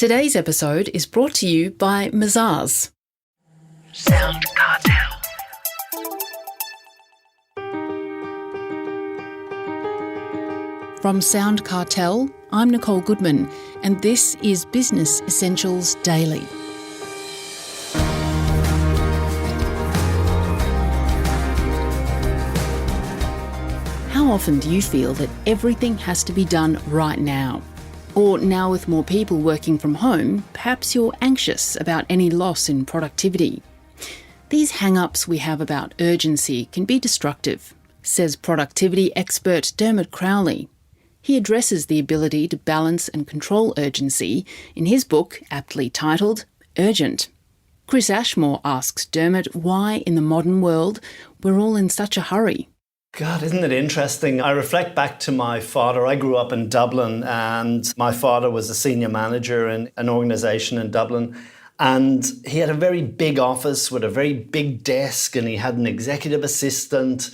Today's episode is brought to you by Mazars. Sound Cartel. From Sound Cartel, I'm Nicole Goodman, and this is Business Essentials Daily. How often do you feel that everything has to be done right now? Or now with more people working from home, perhaps you're anxious about any loss in productivity. These hang-ups we have about urgency can be destructive, says productivity expert Dermot Crowley. He addresses the ability to balance and control urgency in his book, aptly titled Urgent. Chris Ashmore asks Dermot why, in the modern world, we're all in such a hurry. God, isn't it interesting? I reflect back to my father. I grew up in Dublin, and my father was a senior manager in an organisation in Dublin. And he had a very big office with a very big desk, and he had an executive assistant.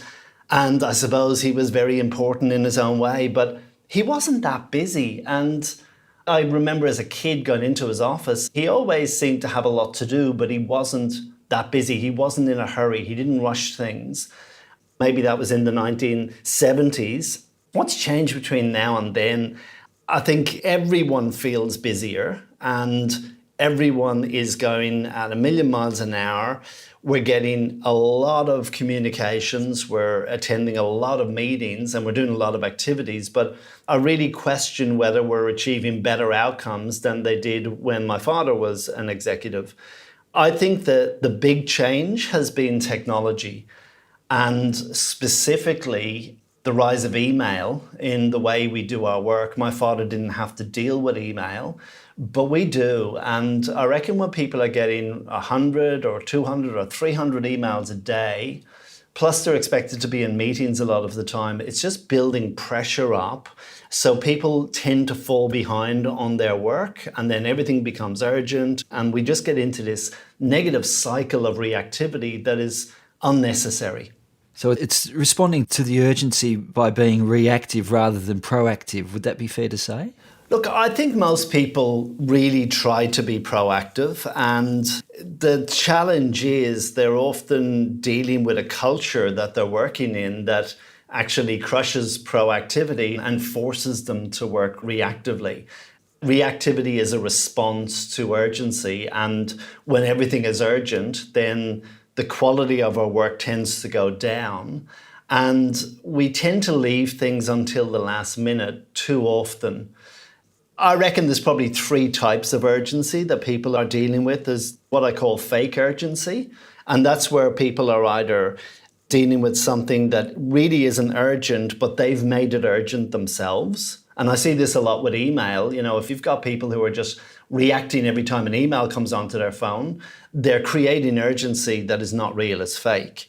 And I suppose he was very important in his own way, but he wasn't that busy. And I remember as a kid going into his office, he always seemed to have a lot to do, but he wasn't that busy. He wasn't in a hurry. He didn't rush things. Maybe that was in the 1970s. What's changed between now and then? I think everyone feels busier and everyone is going at 1,000,000 miles an hour. We're getting a lot of communications, we're attending a lot of meetings, and we're doing a lot of activities. But I really question whether we're achieving better outcomes than they did when my father was an executive. I think that the big change has been technology, and specifically the rise of email in the way we do our work. My father didn't have to deal with email, but we do. And I reckon when people are getting 100 or 200 or 300 emails a day, plus they're expected to be in meetings a lot of the time, it's just building pressure up. So people tend to fall behind on their work, and then everything becomes urgent. And we just get into this negative cycle of reactivity that is unnecessary. So it's responding to the urgency by being reactive rather than proactive. Would that be fair to say? Look, I think most people really try to be proactive, and the challenge is they're often dealing with a culture that they're working in that actually crushes proactivity and forces them to work reactively. Reactivity is a response to urgency, and when everything is urgent, then the quality of our work tends to go down, and we tend to leave things until the last minute too often. I reckon there's probably 3 types of urgency that people are dealing with. There's what I call fake urgency, and that's where people are either dealing with something that really isn't urgent, but they've made it urgent themselves. And I see this a lot with email. You know, if you've got people who are just reacting every time an email comes onto their phone, they're creating urgency that is not real, it's fake.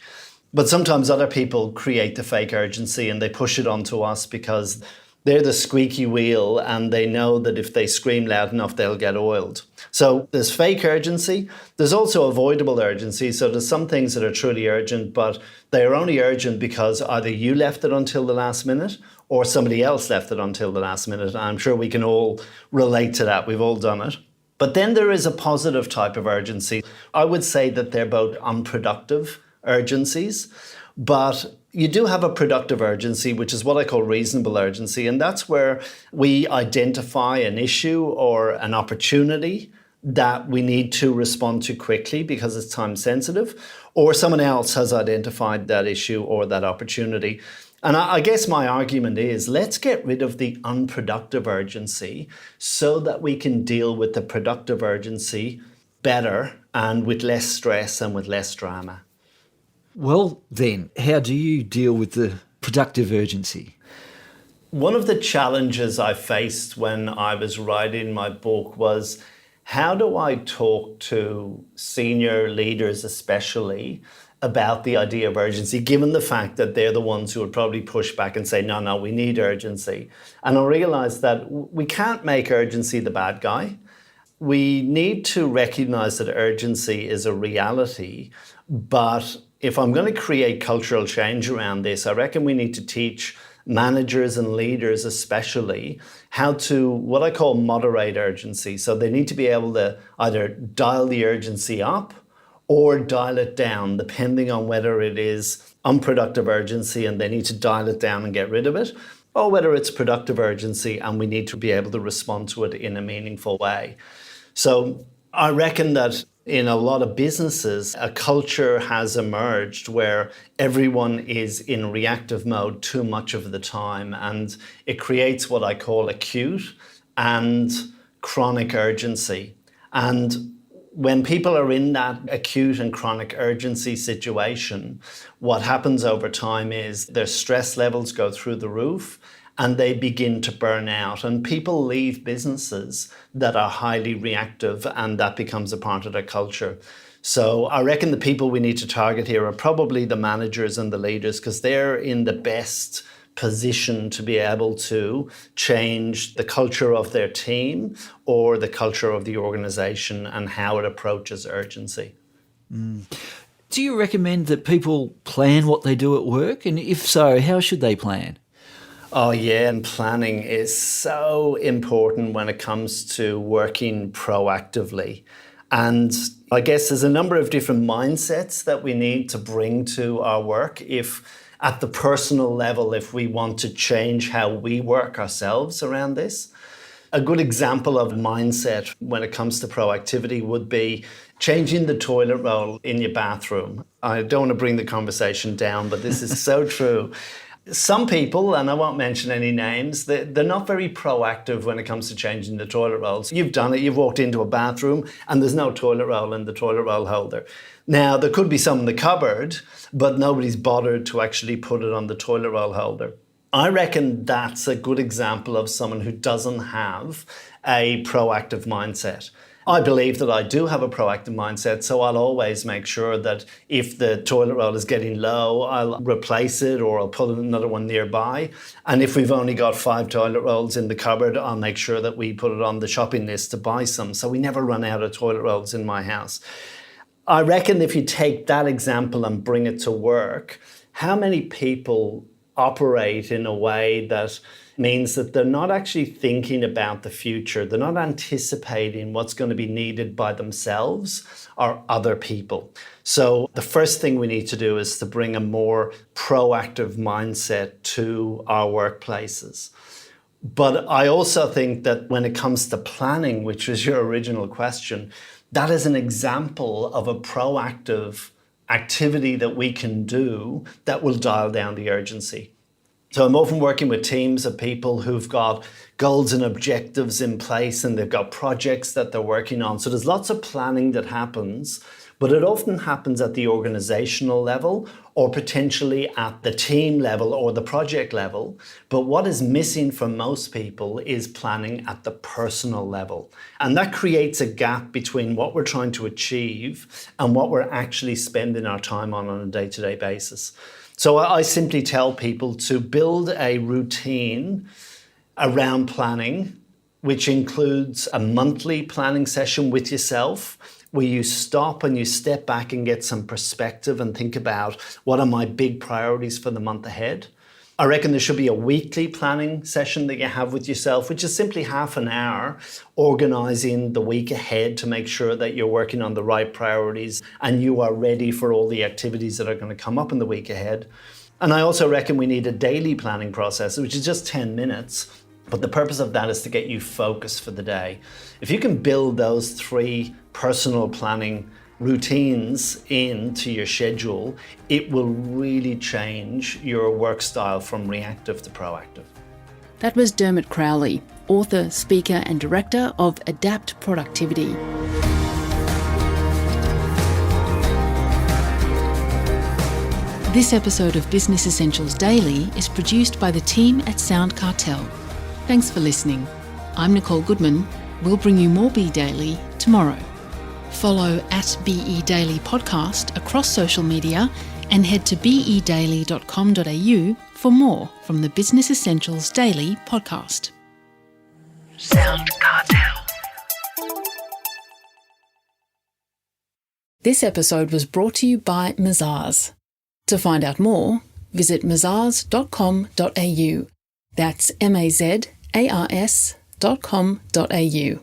But sometimes other people create the fake urgency and they push it onto us because they're the squeaky wheel and they know that if they scream loud enough, they'll get oiled. So there's fake urgency. There's also avoidable urgency. So there's some things that are truly urgent, but they're only urgent because either you left it until the last minute or somebody else left it until the last minute. I'm sure we can all relate to that. We've all done it. But then there is a positive type of urgency. I would say that they're both unproductive urgencies, but you do have a productive urgency, which is what I call reasonable urgency. And that's where we identify an issue or an opportunity that we need to respond to quickly because it's time sensitive, or someone else has identified that issue or that opportunity. And I guess my argument is, let's get rid of the unproductive urgency so that we can deal with the productive urgency better and with less stress and with less drama. Well, then, how do you deal with the productive urgency? One of the challenges I faced when I was writing my book was, how do I talk to senior leaders especially about the idea of urgency, given the fact that they're the ones who would probably push back and say, no, we need urgency. And I realized that we can't make urgency the bad guy. We need to recognize that urgency is a reality, but if I'm going to create cultural change around this, I reckon we need to teach managers and leaders especially, how to, what I call moderate urgency. So they need to be able to either dial the urgency up or dial it down, depending on whether it is unproductive urgency and they need to dial it down and get rid of it, or whether it's productive urgency and we need to be able to respond to it in a meaningful way. So I reckon that in a lot of businesses, a culture has emerged where everyone is in reactive mode too much of the time, and it creates what I call acute and chronic urgency. And when people are in that acute and chronic urgency situation, what happens over time is their stress levels go through the roof and they begin to burn out. And people leave businesses that are highly reactive, and that becomes a part of their culture. So I reckon the people we need to target here are probably the managers and the leaders, because they're in the best position to be able to change the culture of their team or the culture of the organization and how it approaches urgency. Do you recommend that people plan what they do at work? And if so, how should they plan? Oh yeah, and planning is so important when it comes to working proactively. And I guess there's a number of different mindsets that we need to bring to our work. If at the personal level, if we want to change how we work ourselves around this. A good example of mindset when it comes to proactivity would be changing the toilet roll in your bathroom. I don't want to bring the conversation down, but this is so true. Some people, and I won't mention any names, they're not very proactive when it comes to changing the toilet rolls. You've done it, you've walked into a bathroom and there's no toilet roll in the toilet roll holder. Now, there could be some in the cupboard, but nobody's bothered to actually put it on the toilet roll holder. I reckon that's a good example of someone who doesn't have a proactive mindset. I believe that I do have a proactive mindset, so I'll always make sure that if the toilet roll is getting low, I'll replace it or I'll put another one nearby. And if we've only got 5 toilet rolls in the cupboard, I'll make sure that we put it on the shopping list to buy some, so we never run out of toilet rolls in my house. I reckon if you take that example and bring it to work, how many people operate in a way that means that they're not actually thinking about the future. They're not anticipating what's going to be needed by themselves or other people. So the first thing we need to do is to bring a more proactive mindset to our workplaces. But I also think that when it comes to planning, which was your original question, that is an example of a proactive activity that we can do that will dial down the urgency. So I'm often working with teams of people who've got goals and objectives in place and they've got projects that they're working on. So there's lots of planning that happens, but it often happens at the organizational level or potentially at the team level or the project level. But what is missing for most people is planning at the personal level. And that creates a gap between what we're trying to achieve and what we're actually spending our time on a day-to-day basis. So I simply tell people to build a routine around planning, which includes a monthly planning session with yourself, where you stop and you step back and get some perspective and think about what are my big priorities for the month ahead. I reckon there should be a weekly planning session that you have with yourself, which is simply half an hour organizing the week ahead to make sure that you're working on the right priorities and you are ready for all the activities that are going to come up in the week ahead. And I also reckon we need a daily planning process, which is just 10 minutes. But the purpose of that is to get you focused for the day. If you can build those 3 personal planning routines into your schedule, it will really change your work style from reactive to proactive. That was Dermot Crowley, author, speaker and director of Adapt Productivity. This episode of Business Essentials Daily is produced by the team at Sound Cartel. Thanks for listening. I'm Nicole Goodman. We'll bring you more Be Daily tomorrow. Follow @BE Daily Podcast across social media and head to bedaily.com.au for more from the Business Essentials Daily podcast. Sound Cartel. This episode was brought to you by Mazars. To find out more, visit mazars.com.au. That's mazars.com.au.